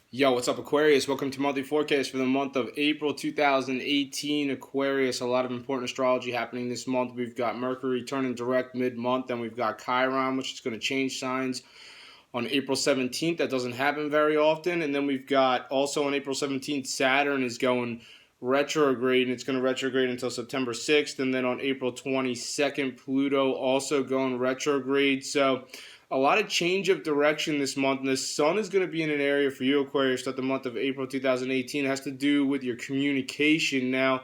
Yo, what's up, Aquarius? Welcome to monthly forecast for the month of April 2018. Aquarius, a lot of important astrology happening this month. We've got Mercury turning direct mid-month, and we've got Chiron, which is going to change signs on April 17th. That doesn't happen very often. And then we've got also on April 17th, Saturn is going retrograde, and it's going to retrograde until September 6th. And then on April 22nd, Pluto also going retrograde. So a lot of change of direction this month, and the sun is going to be in an area for you, Aquarius, that the month of April 2018 has to do with your communication. Now,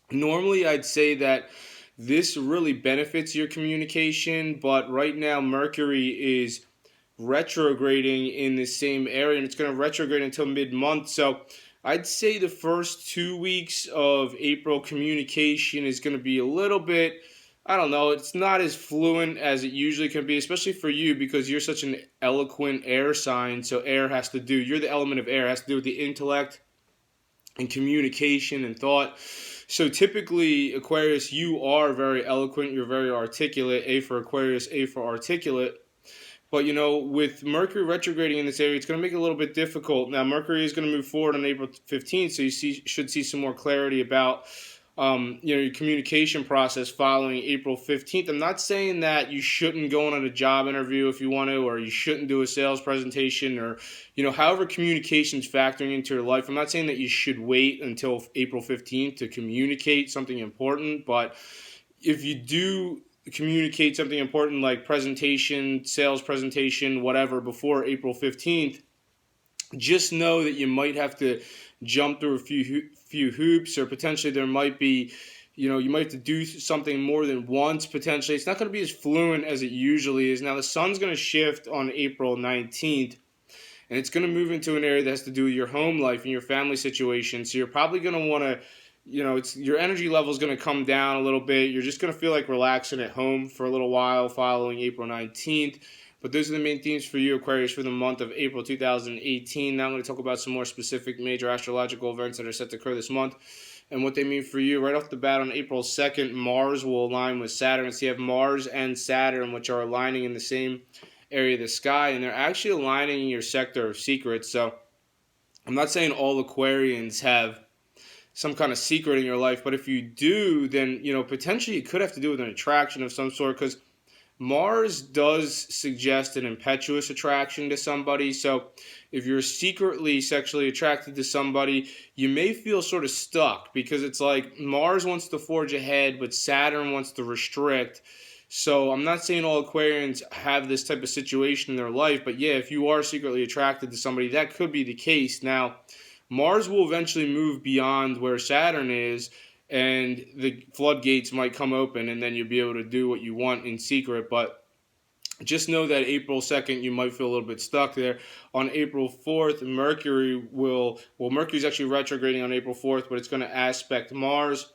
normally I'd say that this really benefits your communication, but right now Mercury is retrograding in the same area, and it's going to retrograde until mid-month. So I'd say the first 2 weeks of April communication is going to be a little bit, I don't know, it's not as fluent as it usually can be, especially for you because you're such an eloquent air sign. So air has to do, you're the element of air, it has to do with the intellect and communication and thought. So typically, Aquarius, you are very eloquent, you're very articulate. A for Aquarius, A for articulate. But, with Mercury retrograding in this area, it's going to make it a little bit difficult. Now, Mercury is going to move forward on April 15th, so should see some more clarity about, your communication process following April 15th. I'm not saying that you shouldn't go on a job interview if you want to, or you shouldn't do a sales presentation, or, however communication's factoring into your life. I'm not saying that you should wait until April 15th to communicate something important, but if you do communicate something important like presentation, sales presentation, whatever, before April 15th, just know that you might have to jump through a few hoops, or potentially there might be, you might have to do something more than once potentially. It's not going to be as fluent as it usually is. Now, the sun's going to shift on April 19th, and it's going to move into an area that has to do with your home life and your family situation. So you're probably going to want to, your energy level is going to come down a little bit. You're just going to feel like relaxing at home for a little while following April 19th. But those are the main themes for you, Aquarius, for the month of April 2018. Now I'm going to talk about some more specific major astrological events that are set to occur this month and what they mean for you. Right off the bat, on April 2nd, Mars will align with Saturn. So you have Mars and Saturn, which are aligning in the same area of the sky, and they're actually aligning in your sector of secrets. So I'm not saying all Aquarians have some kind of secret in your life, but if you do, then potentially it could have to do with an attraction of some sort, because Mars does suggest an impetuous attraction to somebody. So if you're secretly sexually attracted to somebody, you may feel sort of stuck, because it's like Mars wants to forge ahead, but Saturn wants to restrict. So I'm not saying all Aquarians have this type of situation in their life, but yeah, if you are secretly attracted to somebody, that could be the case. Now, Mars will eventually move beyond where Saturn is, and the floodgates might come open, and then you'll be able to do what you want in secret. But just know that April 2nd, you might feel a little bit stuck there. On April 4th, Mercury's actually retrograding on April 4th, but it's going to aspect Mars.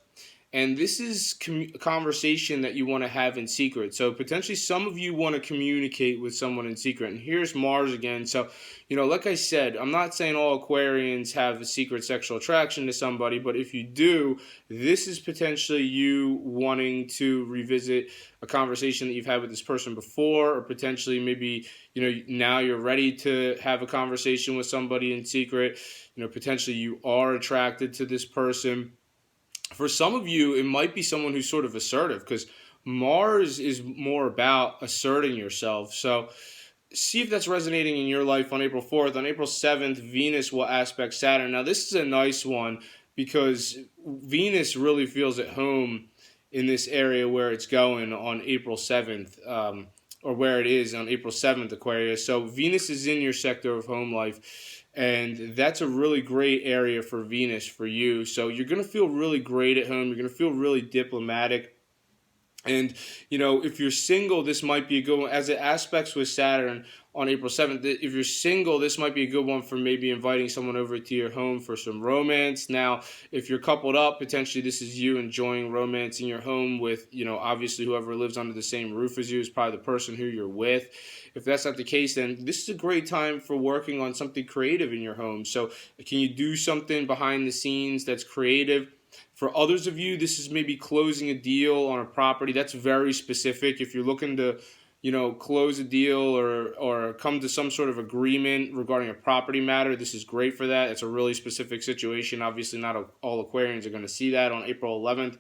And this is a conversation that you want to have in secret. So potentially some of you want to communicate with someone in secret. And here's Mars again. So, like I said, I'm not saying all Aquarians have a secret sexual attraction to somebody, but if you do, this is potentially you wanting to revisit a conversation that you've had with this person before, or potentially maybe, now you're ready to have a conversation with somebody in secret. Potentially you are attracted to this person. For some of you, it might be someone who's sort of assertive, because Mars is more about asserting yourself. So see if that's resonating in your life on April 4th. On April 7th, Venus will aspect Saturn. Now, this is a nice one, because Venus really feels at home in this area where it's going on April 7th, or where it is on April 7th, Aquarius. So Venus is in your sector of home life, and that's a really great area for Venus for you. So you're going to feel really great at home. You're going to feel really diplomatic. And, if you're single, this might be a good one. As it aspects with Saturn on April 7th, if you're single, this might be a good one for maybe inviting someone over to your home for some romance. Now, if you're coupled up, potentially this is you enjoying romance in your home with, obviously whoever lives under the same roof as you is probably the person who you're with. If that's not the case, then this is a great time for working on something creative in your home. So can you do something behind the scenes that's creative? For others of you, this is maybe closing a deal on a property. That's very specific. If you're looking to close a deal or come to some sort of agreement regarding a property matter. This is great for that. It's a really specific situation. Obviously, not all Aquarians are going to see that. On April 11th,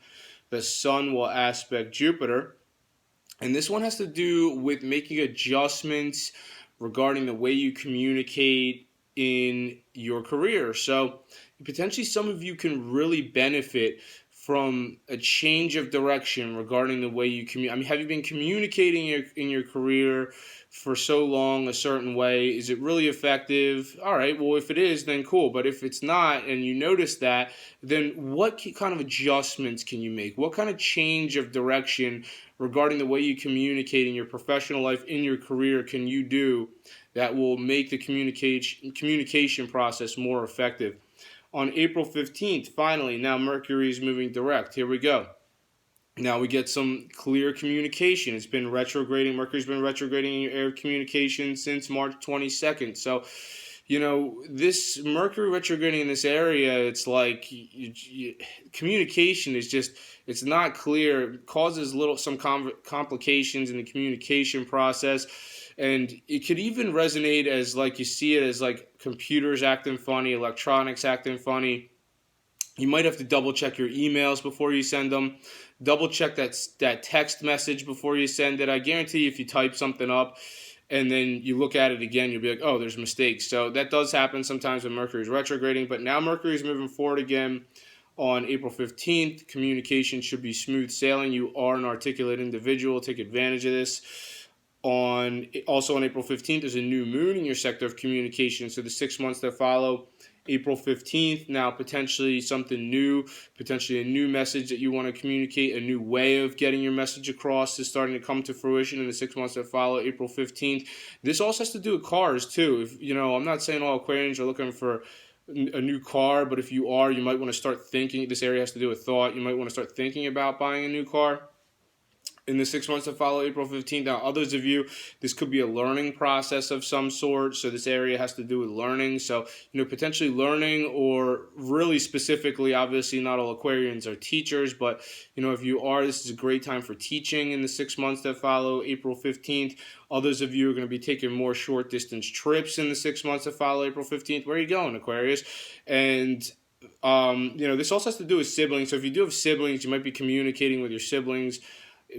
the sun will aspect Jupiter. And this one has to do with making adjustments regarding the way you communicate in your career. So potentially some of you can really benefit from a change of direction regarding the way you communicate. I mean, have you been communicating in your career for so long a certain way? Is it really effective? All right, well, if it is, then cool. But if it's not and you notice that, then what kind of adjustments can you make? What kind of change of direction regarding the way you communicate in your professional life, in your career, can you do that will make the communication process more effective? On April 15th, finally, now Mercury is moving direct. Here we go. Now we get some clear communication. It's been retrograding. Mercury's been retrograding in your area of communication since March 22nd. So, this Mercury retrograding in this area, it's like communication is just, it's not clear. It causes some complications in the communication process. And it could even resonate as like you see it as like computers acting funny, electronics acting funny. You might have to double check your emails before you send them. Double check that text message before you send it. I guarantee you, if you type something up and then you look at it again, you'll be like, oh, there's mistakes. So that does happen sometimes when Mercury is retrograding. But now Mercury is moving forward again on April 15th. Communication should be smooth sailing. You are an articulate individual. Take advantage of this. Also on April 15th, there's a new moon in your sector of communication. So the 6 months that follow April 15th, now potentially something new, potentially a new message that you want to communicate, a new way of getting your message across is starting to come to fruition in the 6 months that follow April 15th. This also has to do with cars too. I'm not saying all Aquarians are looking for a new car, but if you are, you might want to start thinking. This area has to do with thought. You might want to start thinking about buying a new car in the 6 months that follow April 15th. Now, others of you, this could be a learning process of some sort. So this area has to do with learning. So, potentially learning, or really specifically, obviously not all Aquarians are teachers, but, if you are, this is a great time for teaching in the 6 months that follow April 15th. Others of you are going to be taking more short distance trips in the 6 months that follow April 15th. Where are you going, Aquarius? And this also has to do with siblings. So if you do have siblings, you might be communicating with your siblings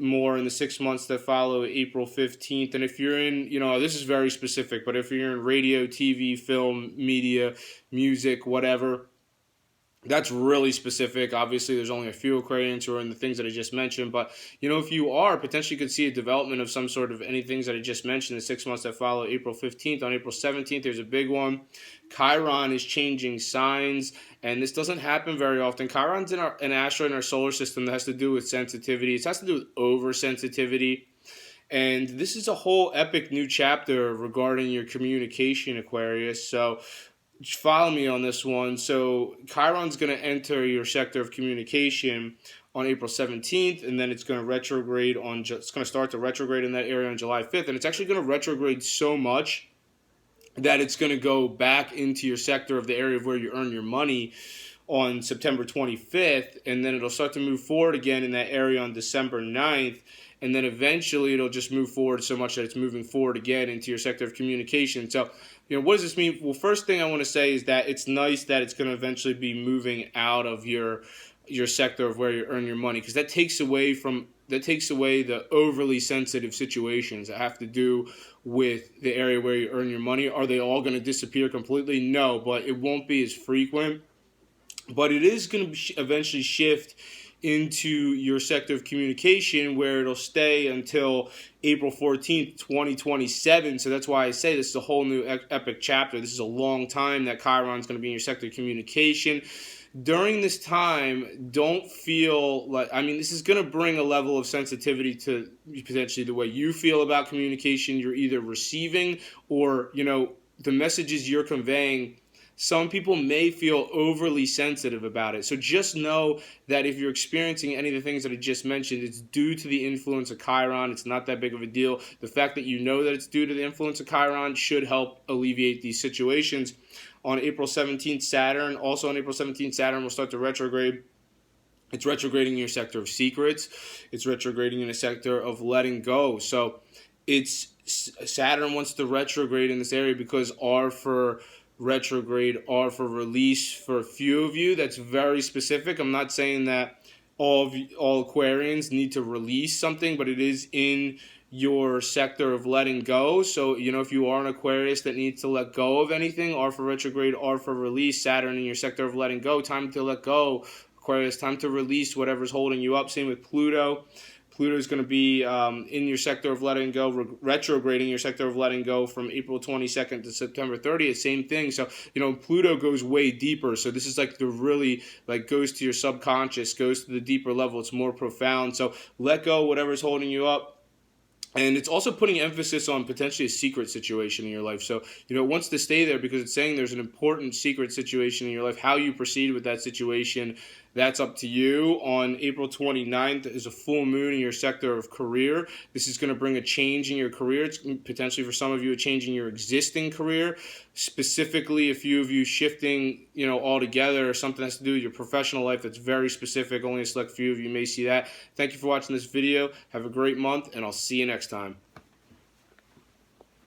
more in the 6 months that follow April 15th. And if you're in, this is very specific, but if you're in radio, TV, film, media, music, whatever, that's really specific. Obviously, there's only a few Aquarians who are in the things that I just mentioned. But, if you are, potentially could see a development of some sort of any things that I just mentioned, the 6 months that follow April 15th. On April 17th, there's a big one. Chiron is changing signs, and this doesn't happen very often. Chiron's an asteroid in our solar system that has to do with sensitivity. It has to do with oversensitivity. And this is a whole epic new chapter regarding your communication, Aquarius. So follow me on this one. So Chiron's going to enter your sector of communication on April 17th, and then it's going to retrograde it's going to start to retrograde in that area on July 5th, and it's actually going to retrograde so much that it's going to go back into your sector of the area of where you earn your money on September 25th, and then it'll start to move forward again in that area on December 9th, and then eventually it'll just move forward so much that it's moving forward again into your sector of communication. So, what does this mean? Well, first thing I want to say is that it's nice that it's going to eventually be moving out of your sector of where you earn your money, because that takes away the overly sensitive situations that have to do with the area where you earn your money. Are they all going to disappear completely? No, but it won't be as frequent. But it is going to eventually shift into your sector of communication, where it'll stay until April 14th, 2027. So that's why I say this is a whole new epic chapter. This is a long time that Chiron's going to be in your sector of communication. During this time, don't feel like, this is going to bring a level of sensitivity to potentially the way you feel about communication. You're either receiving or, the messages you're conveying. Some people may feel overly sensitive about it. So just know that if you're experiencing any of the things that I just mentioned, it's due to the influence of Chiron. It's not that big of a deal. The fact that you know that it's due to the influence of Chiron should help alleviate these situations. On April 17th, Saturn will start to retrograde. It's retrograding in your sector of secrets. It's retrograding in a sector of letting go. So it's Saturn wants to retrograde in this area because R for retrograde, R for release for a few of you. That's very specific. I'm not saying that all Aquarians need to release something, but it is in your sector of letting go. So, if you are an Aquarius that needs to let go of anything, R for retrograde, R for release, Saturn in your sector of letting go, time to let go. Aquarius, time to release whatever's holding you up. Same with Pluto. Pluto is going to be in your sector of letting go, retrograding your sector of letting go from April 22nd to September 30th. Same thing. So, Pluto goes way deeper. So this is like the really, goes to your subconscious, goes to the deeper level. It's more profound. So let go whatever's holding you up. And it's also putting emphasis on potentially a secret situation in your life. So, it wants to stay there because it's saying there's an important secret situation in your life. How you proceed with that situation, that's up to you. On April 29th is a full moon in your sector of career. This is going to bring a change in your career. It's potentially for some of you a change in your existing career. Specifically, a few of you shifting, altogether, or something has to do with your professional life that's very specific. Only a select few of you may see that. Thank you for watching this video. Have a great month, and I'll see you next time.